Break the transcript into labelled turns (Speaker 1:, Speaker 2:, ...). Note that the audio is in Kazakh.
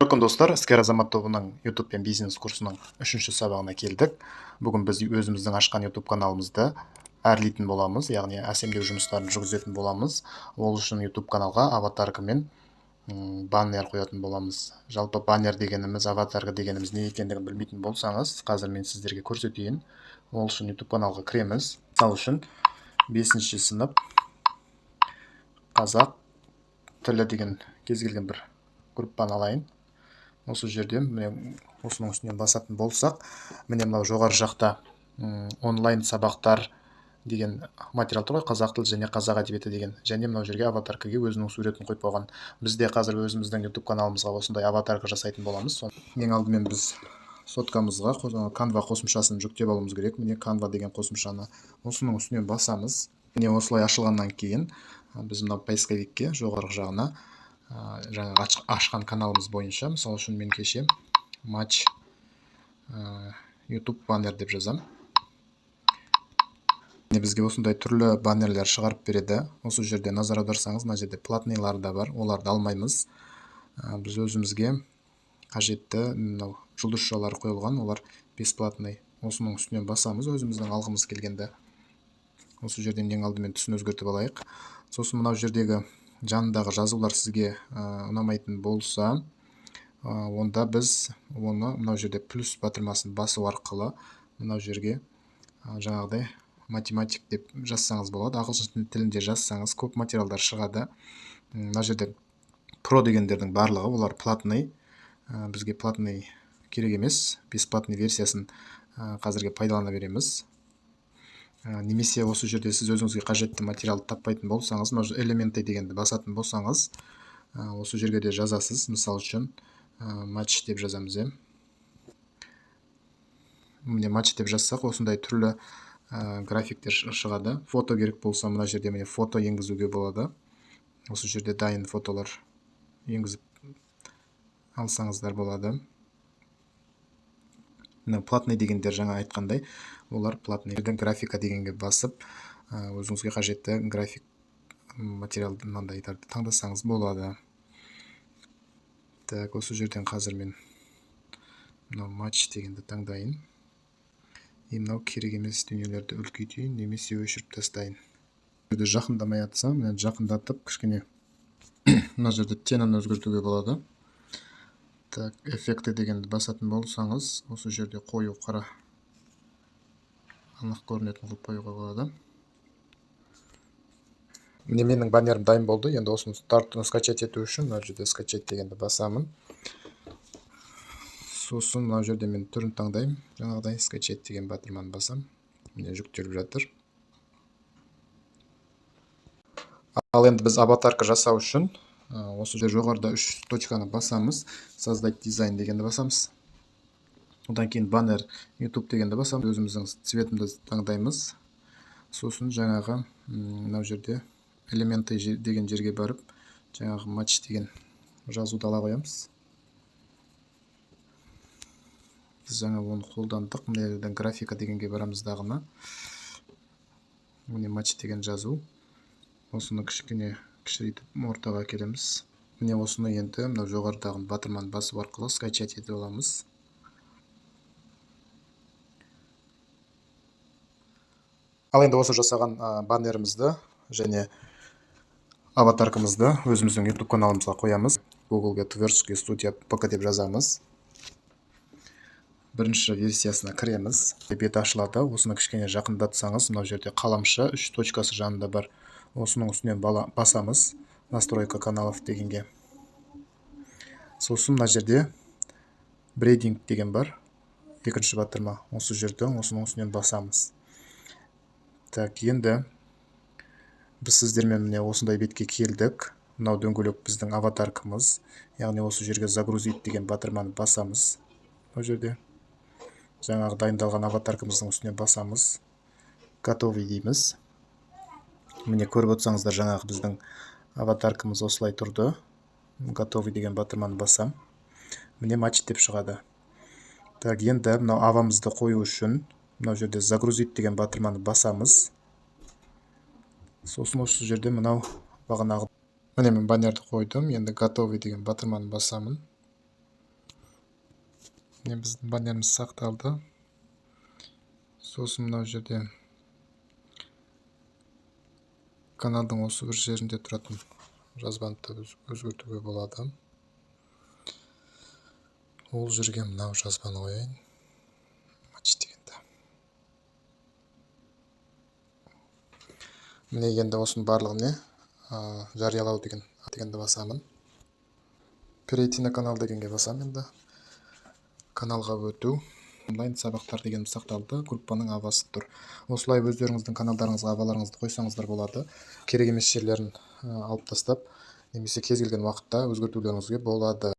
Speaker 1: Мүмкін достар, іскер азамат тобының YouTube пен бизнес курсының 3-ші сабағына келдік. Бүгін біз өзіміздің ашқан YouTube каналымызды әрлейтін боламыз, яғни әсемдеу жұмыстарын жүргізетін боламыз. Ол үшін YouTube каналға аватарка мен баннер қоятын боламыз. Жалпы баннер дегеніміз, аватарка дегеніміз не екендігін білмейтін болсаңыз, қазір мен сіздерге көрсетейін. Ол үшін YouTube каналға кіреміз. Мысалы үшін 5-ші сынып қазақ тілі деген кез келген бір группаны алайын. Осы жерде міне осының үстінен басатын болсақ, міне мынау жоғары жақта онлайн сабақтар деген материал тұр ғой, қазақ тілі және қазақ әдебиеті деген, және мынау жерге аватаркаге өзінің суретін қойып қойған. Біз де қазір өзіміздің YouTube каналымызға осындай аватарка жасайтын боламыз. Ең алдымен біз соткамызға Canva қосымшасын жүктеп алуымыз керек. Міне Canva деген қосымшаны осының үстінен басамыз. Міне осылай ашылғаннан кейін біз мынау поисковикке жоғарғы жағына жаңағы ашқан каналымыз бойынша, мысалы үшін мен кеше матч YouTube баннер деп жазам. Бізге осындай түрлі баннерлер шығарып береді. Осы жерде назар аударсаңыз, мына жерде платныйлар да бар, оларды алмаймыз. Біз өзімізге қажетті мынау жұлдызшалар қойылған, олар бесплатный. Осының үстінен басамыз, өзіміздің алғымыз келгенде. Осы жерден ең алдымен түсін өзгертіп алайық. Сосын мынау жердегі жанындағы жазулар сізге ұнамайтын болса, онда біз оны мынау жерде плюс батырмасын басу арқылы мынау жерге жаңағыдай математик деп жазсаңыз болады. Ағылшын тілінде жазсаңыз көп материалдар шығады. Мына жерде про дегендердің барлығы олар платный. Бізге платный керек емес, бесплатный версиясын қазірге пайдалана береміз. Немесе осы жерде сіз өзіңізге қажетті материалды таппайтын болсаңыз, мына элементы дегенді басатын болсаңыз, осы жерге де жазасыз. Мысалы үшін матч деп жазамыз. Міне матч деп жазсақ, осындай түрлі графиктер шығады. Фото керек болса, мына жерде міне фото енгізуге болады. Осы жерде дайын фотолар енгізіп алсаңыздар болады. Платный дегендер жаңа айтқандай, олар платный. Графика дегенге басып, өзіңізге қажетті график материалды мынандайларды таңдасаңыз болады. Так, осы жерден қазір мен мынау матч дегенді таңдайын. Мынау керек емес дүниелерді үлкейтейін, немесе өшіріп тастайын. Жақындамай атсам, жақындатып кішкене мына жерде тенін өзгертуге болады. Так, эффекті дегенді басатын болсаңыз, осы жерде қою қара анық көрінетін қылып қоюға болады. Міне менің баннерім дайын болды. Енді осыны скачать ету үшін мына жерде скачать дегенді басамын. Сосын мына жерде мен түрін таңдаймын. Жаңағыдай скачать деген батырманы басам. Міне жүктеліп жатыр. Ал енді біз аватарка жасау үшін осы жерде жоғарыда 3 точканы басамыз. Создать дизайн дегенді басамыз. Одан кейін баннер YouTube дегенді басамыз. Өзіміздің цветімді таңдаймыз. Сосын жаңағы мынау жерде элементы деген жерге барып, жаңағы матч деген жазуды ала қоямыз. Біз жаңа оны қолдандық. Мына жерден графика дегенге барамыз дағына. Міне матч деген жазу. Осыны кішкене кішірейтіп ортаға келеміз. Міне осыны енді мынау жоғарыдағы батырманы басу арқылы скачать етіп аламыз. Ал енді осы жасаған баннерімізді және аватаркамызды өзіміздің YouTube каналымызға қоямыз. Google'ге Творческий студия ПК деп жазамыз. Бірінші версиясына кіреміз. Бет ашылады. Осыны кішкене жақындатсаңыз, мынау жерде қаламшы 3 точкасы жанында бар. Осының үстінен басамыз. Настройка каналов дегенге. Сосын мына жерде брейдинг деген бар. Екінші батырма. Осы жерден осының үстінен басамыз. Так, енді біз сіздермен міне осындай бетке келдік. Мынау дөңгелек біздің аватаркамыз. Яғни осы жерге загрузить деген батырманы басамыз. Бұл жерде жаңағы дайындалған аватаркамыздың үстіне басамыз. Готовый дейміз. Міне көріп отырсаңыздар, жаңағы біздің аватаркамыз осылай тұрды. Готовый деген батырманы басам. Міне матч деп шығады. Так, енді мынау авамызды қою үшін мынау жерде загрузить деген батырманы басамыз. Сосын осы жерде мынау бағанағы Міне мен баннерді қойдым. Енді готовый деген батырманы басамын. Міне біздің баннеріміз сақталды. Сосын мынау жерде каналдың осы бір жерінде тұратын жазбаны да өзгертуге болады. Ол жерге мынау жазбаны қояйын. Матч дегенді. Міне енді осының барлығын жариялау дегенді басамын. Перейти на канал дегенге басамын енді. Каналға өту. Онлайн сабақтар деген сақталды. Группаның авасы тұр. Осылай өздеріңіздің каналдарыңызға аваларыңызды қойсаңыздар болады. Керек емес жерлерін алып тастап, немесе кез келген уақытта өзгертулеріңізге болады.